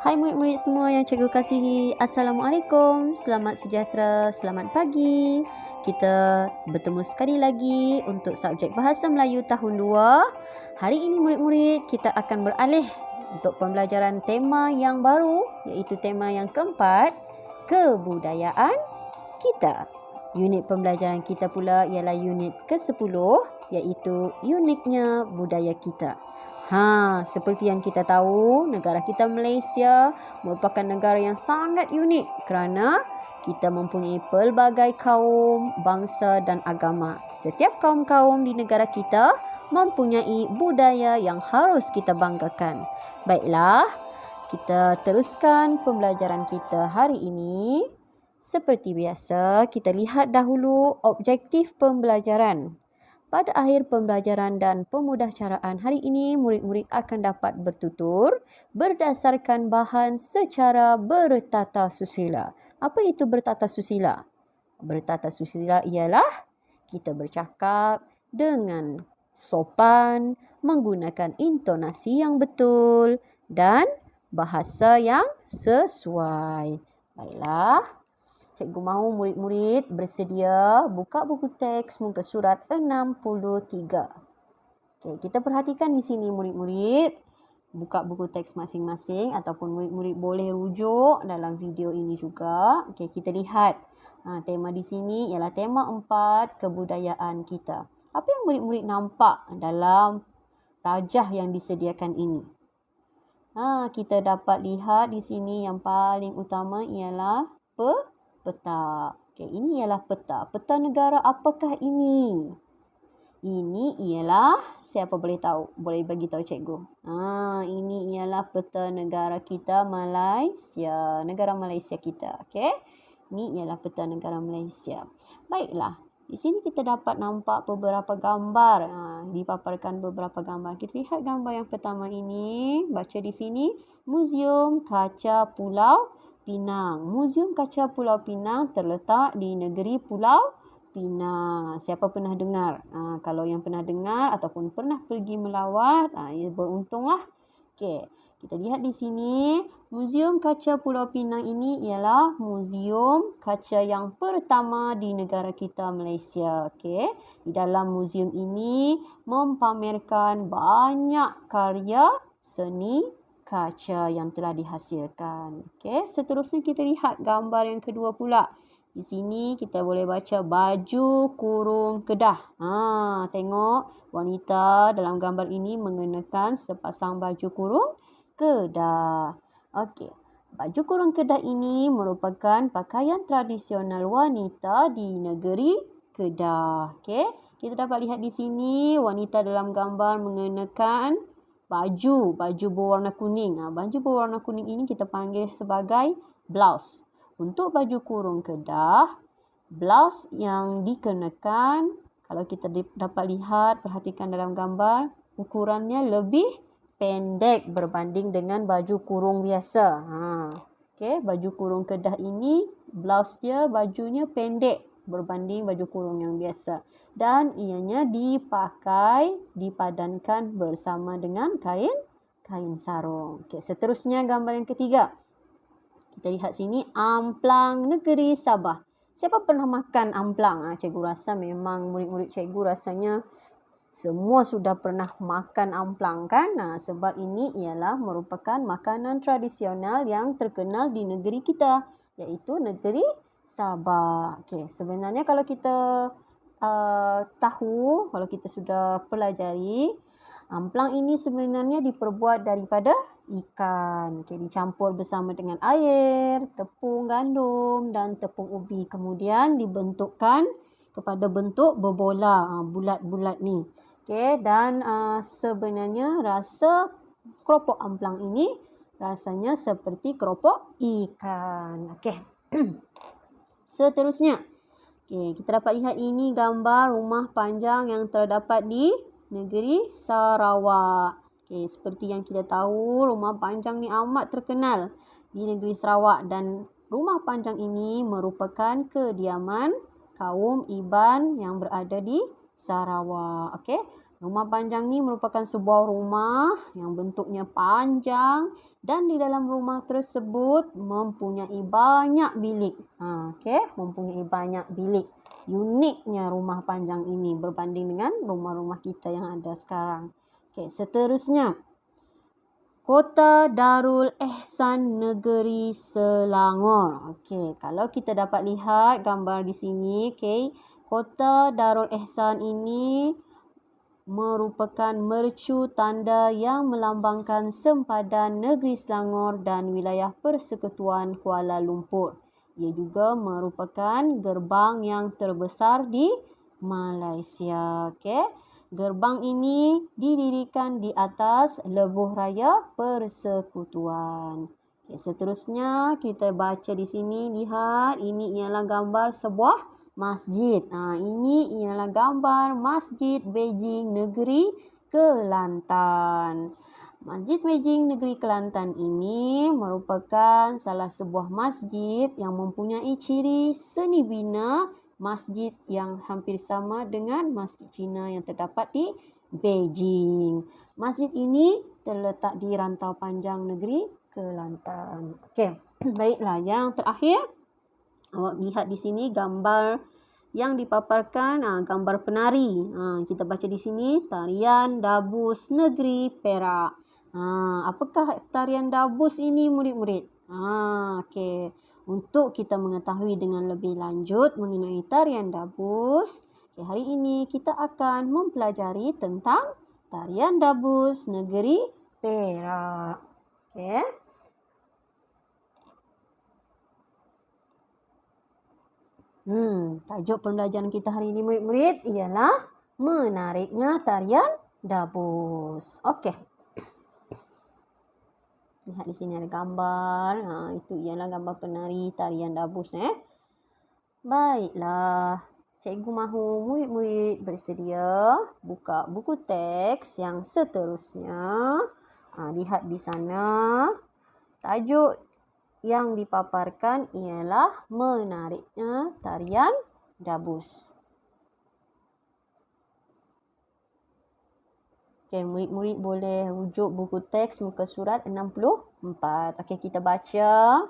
Hai murid-murid semua yang cikgu kasihi, Assalamualaikum, selamat sejahtera, selamat pagi. Kita bertemu sekali lagi untuk subjek Bahasa Melayu tahun 2. Hari ini murid-murid kita akan beralih untuk pembelajaran tema yang baru, iaitu tema yang keempat, kebudayaan kita. Unit pembelajaran kita pula ialah unit ke-10, iaitu uniknya budaya kita. Seperti yang kita tahu, negara kita Malaysia merupakan negara yang sangat unik kerana kita mempunyai pelbagai kaum, bangsa dan agama. Setiap kaum-kaum di negara kita mempunyai budaya yang harus kita banggakan. Baiklah, kita teruskan pembelajaran kita hari ini. Seperti biasa, kita lihat dahulu objektif pembelajaran. Pada akhir pembelajaran dan pemudahcaraan hari ini, murid-murid akan dapat bertutur berdasarkan bahan secara bertata susila. Apa itu bertata susila? Bertata susila ialah kita bercakap dengan sopan, menggunakan intonasi yang betul dan bahasa yang sesuai. Baiklah. Cikgu mahu murid-murid bersedia buka buku teks muka surat 63. Kita perhatikan di sini murid-murid. Buka buku teks masing-masing ataupun murid-murid boleh rujuk dalam video ini juga. Kita lihat. Tema di sini ialah tema 4, kebudayaan kita. Apa yang murid-murid nampak dalam rajah yang disediakan ini? Kita dapat lihat di sini yang paling utama ialah peta. Ini ialah peta. Peta negara apakah ini? Ini ialah, siapa boleh tahu? Boleh bagi tahu cikgu. Ini ialah peta negara kita Malaysia. Negara Malaysia kita. Ini ialah peta negara Malaysia. Baiklah. Di sini kita dapat nampak beberapa gambar. Dipaparkan beberapa gambar. Kita lihat gambar yang pertama ini. Baca di sini. Muzium Kaca Pulau Pinang. Muzium Kaca Pulau Pinang terletak di negeri Pulau Pinang. Siapa pernah dengar? Kalau yang pernah dengar ataupun pernah pergi melawat, ya beruntunglah. Kita lihat di sini, Muzium Kaca Pulau Pinang ini ialah muzium kaca yang pertama di negara kita Malaysia. Di dalam muzium ini mempamerkan banyak karya seni kaca yang telah dihasilkan. Seterusnya kita lihat gambar yang kedua pula. Di sini kita boleh baca baju kurung Kedah. Tengok wanita dalam gambar ini mengenakan sepasang baju kurung Kedah. Baju kurung Kedah ini merupakan pakaian tradisional wanita di negeri Kedah. Kita dapat lihat di sini wanita dalam gambar mengenakan baju berwarna kuning. Baju berwarna kuning ini kita panggil sebagai blouse. Untuk baju kurung Kedah, blouse yang dikenakan, kalau kita dapat lihat, perhatikan dalam gambar, ukurannya lebih pendek berbanding dengan baju kurung biasa. Baju kurung Kedah ini, blouse dia, bajunya pendek berbanding baju kurung yang biasa. Dan ianya dipadankan bersama dengan kain sarung. Seterusnya gambar yang ketiga. Kita lihat sini, amplang negeri Sabah. Siapa pernah makan amplang? Cikgu rasa memang murid-murid cikgu rasanya semua sudah pernah makan amplang kan? Sebab ini ialah merupakan makanan tradisional yang terkenal di negeri kita, iaitu negeri Sabah. Sebenarnya kalau kita tahu, kalau kita sudah pelajari, amplang ini sebenarnya diperbuat daripada ikan. Dicampur bersama dengan air, tepung gandum dan tepung ubi. Kemudian dibentukkan kepada bentuk berbola, bulat-bulat ni. Dan sebenarnya rasa keropok amplang ini rasanya seperti keropok ikan. Seterusnya, kita dapat lihat ini gambar rumah panjang yang terdapat di negeri Sarawak. Seperti yang kita tahu, rumah panjang ni amat terkenal di negeri Sarawak dan rumah panjang ini merupakan kediaman kaum Iban yang berada di Sarawak. Rumah panjang ni merupakan sebuah rumah yang bentuknya panjang dan di dalam rumah tersebut mempunyai banyak bilik. Mempunyai banyak bilik. Uniknya rumah panjang ini berbanding dengan rumah-rumah kita yang ada sekarang. Seterusnya. Kota Darul Ehsan Negeri Selangor. Kalau kita dapat lihat gambar di sini, Kota Darul Ehsan ini merupakan mercu tanda yang melambangkan sempadan negeri Selangor dan wilayah Persekutuan Kuala Lumpur. Ia juga merupakan gerbang yang terbesar di Malaysia. Gerbang ini didirikan di atas lebuh raya Persekutuan. Seterusnya kita baca di sini, lihat ini ialah gambar sebuah masjid. Ini ialah gambar Masjid Beijing Negeri Kelantan. Masjid Beijing Negeri Kelantan ini merupakan salah sebuah masjid yang mempunyai ciri seni bina masjid yang hampir sama dengan Masjid Cina yang terdapat di Beijing. Masjid ini terletak di Rantau Panjang Negeri Kelantan. Baiklah, yang terakhir awak lihat di sini gambar yang dipaparkan, gambar penari. Kita baca di sini tarian Dabus Negeri Perak. Apakah tarian Dabus ini murid-murid? Untuk kita mengetahui dengan lebih lanjut mengenai tarian Dabus, hari ini kita akan mempelajari tentang tarian Dabus Negeri Perak. Tajuk pembelajaran kita hari ini murid-murid ialah menariknya tarian Dabus. Lihat di sini ada gambar. Itu ialah gambar penari tarian Dabus. Baiklah. Cikgu mahu murid-murid bersedia buka buku teks yang seterusnya. Lihat di sana. Tajuk yang dipaparkan ialah menariknya tarian Dabus. Murid-murid boleh rujuk buku teks muka surat 64. Kita baca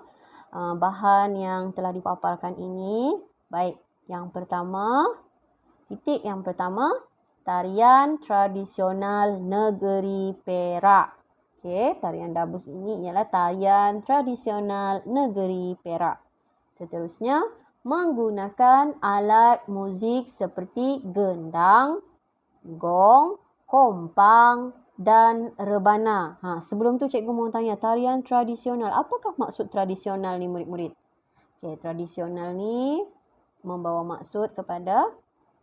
bahan yang telah dipaparkan ini. Baik, yang pertama, titik yang pertama, tarian tradisional negeri Perak. Tarian Dabus ini ialah tarian tradisional negeri Perak. Seterusnya, menggunakan alat muzik seperti gendang, gong, kompang dan rebana. Sebelum tu cikgu mau tanya, tarian tradisional. Apakah maksud tradisional ni murid-murid? Tradisional ni membawa maksud kepada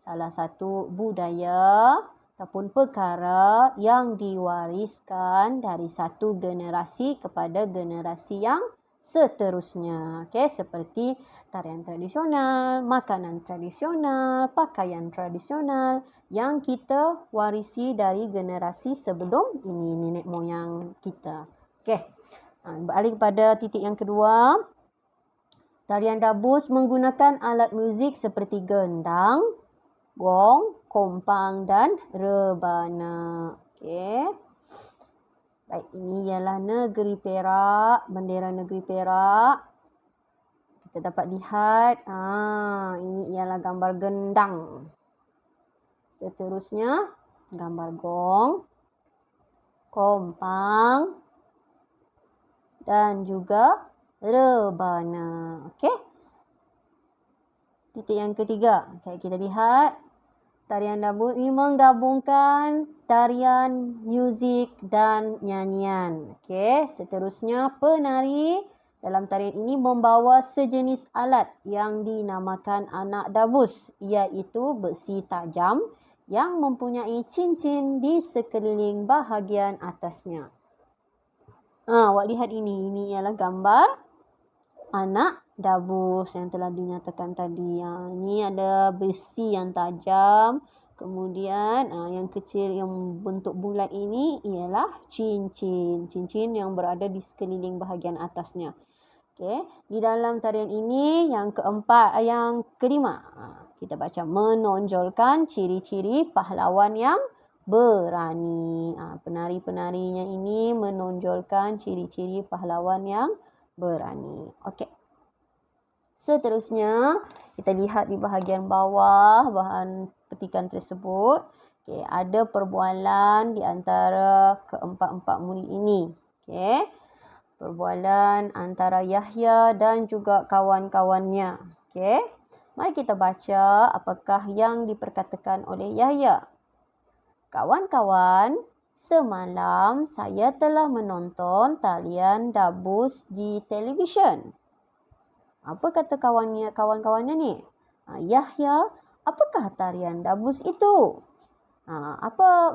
salah satu budaya ataupun perkara yang diwariskan dari satu generasi kepada generasi yang seterusnya. Seperti tarian tradisional, makanan tradisional, pakaian tradisional yang kita warisi dari generasi sebelum ini, nenek moyang kita. Beralih kepada titik yang kedua. Tarian Dabus menggunakan alat muzik seperti gendang, gong, kompang dan rebana. Baik, ini ialah negeri Perak, bendera negeri Perak. Kita dapat lihat, ini ialah gambar gendang. Seterusnya, gambar gong, kompang dan juga rebana. Titik yang ketiga, kita lihat tarian Dabus ini menggabungkan tarian, muzik dan nyanyian. Seterusnya, penari dalam tarian ini membawa sejenis alat yang dinamakan anak Dabus, iaitu besi tajam yang mempunyai cincin di sekeliling bahagian atasnya. Awak lihat ini ialah gambar anak Dabus yang telah dinyatakan tadi. Ini ada besi yang tajam. Kemudian yang kecil yang bentuk bulat ini ialah cincin. Cincin yang berada di sekeliling bahagian atasnya. Di dalam tarian ini yang kelima. Kita baca menonjolkan ciri-ciri pahlawan yang berani. Penari-penarinya ini menonjolkan ciri-ciri pahlawan yang berani. Okey. Seterusnya, kita lihat di bahagian bawah bahan petikan tersebut. Okey, ada perbualan di antara keempat-empat murid ini. Okey. Perbualan antara Yahya dan juga kawan-kawannya. Okey. Mari kita baca apakah yang diperkatakan oleh Yahya. Kawan-kawan, semalam saya telah menonton talian dabus di televisyen. Apa kata kawan-kawannya ni? Yahya, apakah tarian dabus itu?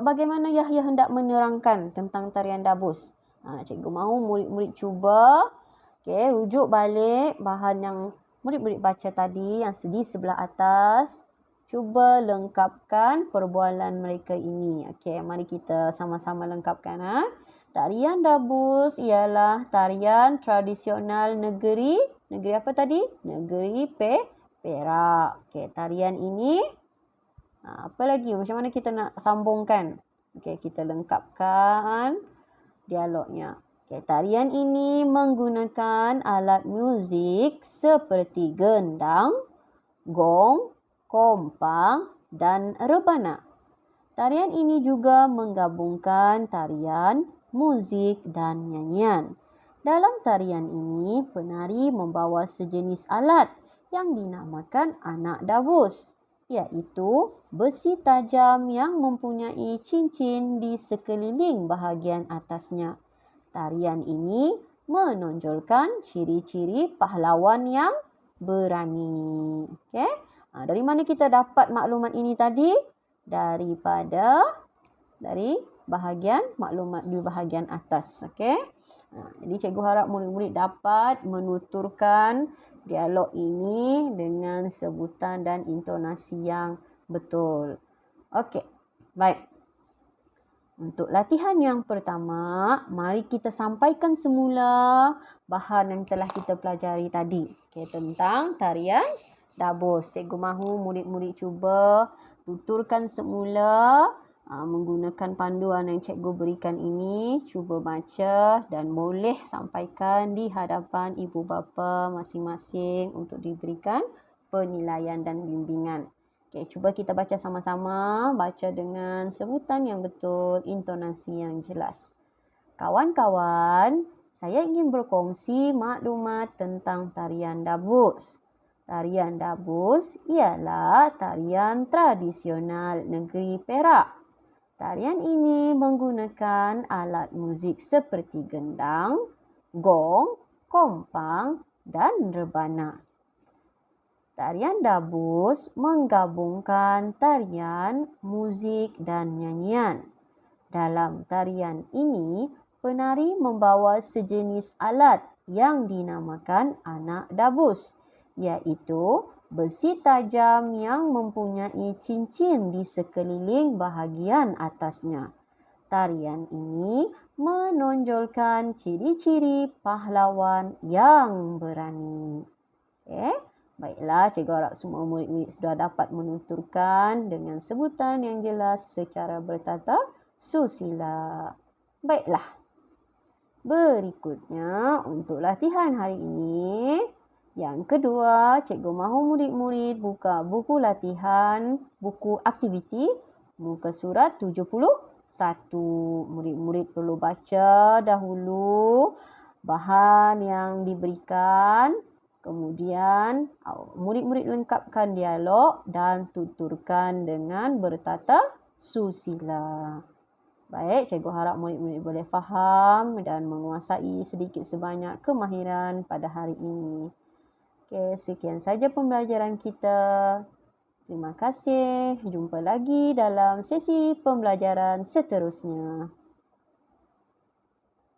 Bagaimana Yahya hendak menerangkan tentang tarian dabus? Cikgu mahu murid-murid cuba rujuk balik bahan yang murid-murid baca tadi yang di sebelah atas. Cuba lengkapkan perbualan mereka ini. Okey, mari kita sama-sama lengkapkan. Tarian dabus ialah tarian tradisional negeri apa tadi? Negeri Perak. Okey, tarian ini apa lagi? Macam mana kita nak sambungkan? Okey, kita lengkapkan dialognya. Okey, tarian ini menggunakan alat muzik seperti gendang, gong, kompang dan rebana. Tarian ini juga menggabungkan tarian, muzik dan nyanyian. Dalam tarian ini, penari membawa sejenis alat yang dinamakan anak dabus, iaitu besi tajam yang mempunyai cincin di sekeliling bahagian atasnya. Tarian ini menonjolkan ciri-ciri pahlawan yang berani. Okey? Dari mana kita dapat maklumat ini tadi? Dari bahagian maklumat di bahagian atas. Okey? Jadi cikgu harap murid-murid dapat menuturkan dialog ini dengan sebutan dan intonasi yang betul. Okey. Baik. Untuk latihan yang pertama, mari kita sampaikan semula bahan yang telah kita pelajari tadi. Okey, tentang tarian dabus. Cikgu mahu murid-murid cuba tuturkan semula menggunakan panduan yang cikgu berikan ini. Cuba baca dan boleh sampaikan di hadapan ibu bapa masing-masing untuk diberikan penilaian dan bimbingan. Okey, cuba kita baca sama-sama. Baca dengan sebutan yang betul, intonasi yang jelas. Kawan-kawan, saya ingin berkongsi maklumat tentang tarian dabus. Tarian dabus ialah tarian tradisional negeri Perak. Tarian ini menggunakan alat muzik seperti gendang, gong, kompang dan rebana. Tarian dabus menggabungkan tarian, muzik dan nyanyian. Dalam tarian ini, penari membawa sejenis alat yang dinamakan anak dabus, iaitu besi tajam yang mempunyai cincin di sekeliling bahagian atasnya. Tarian ini menonjolkan ciri-ciri pahlawan yang berani. Okey. Baiklah, cikgu harap semua murid-murid sudah dapat menuturkan dengan sebutan yang jelas secara bertata susila. Baiklah. Berikutnya, untuk latihan hari ini, yang kedua, cikgu mahu murid-murid buka buku latihan, buku aktiviti, muka surat 71. Murid-murid perlu baca dahulu bahan yang diberikan. Kemudian, murid-murid lengkapkan dialog dan tuturkan dengan bertata susila. Baik, cikgu harap murid-murid boleh faham dan menguasai sedikit sebanyak kemahiran pada hari ini. Okey, sekian saja pembelajaran kita. Terima kasih. Jumpa lagi dalam sesi pembelajaran seterusnya.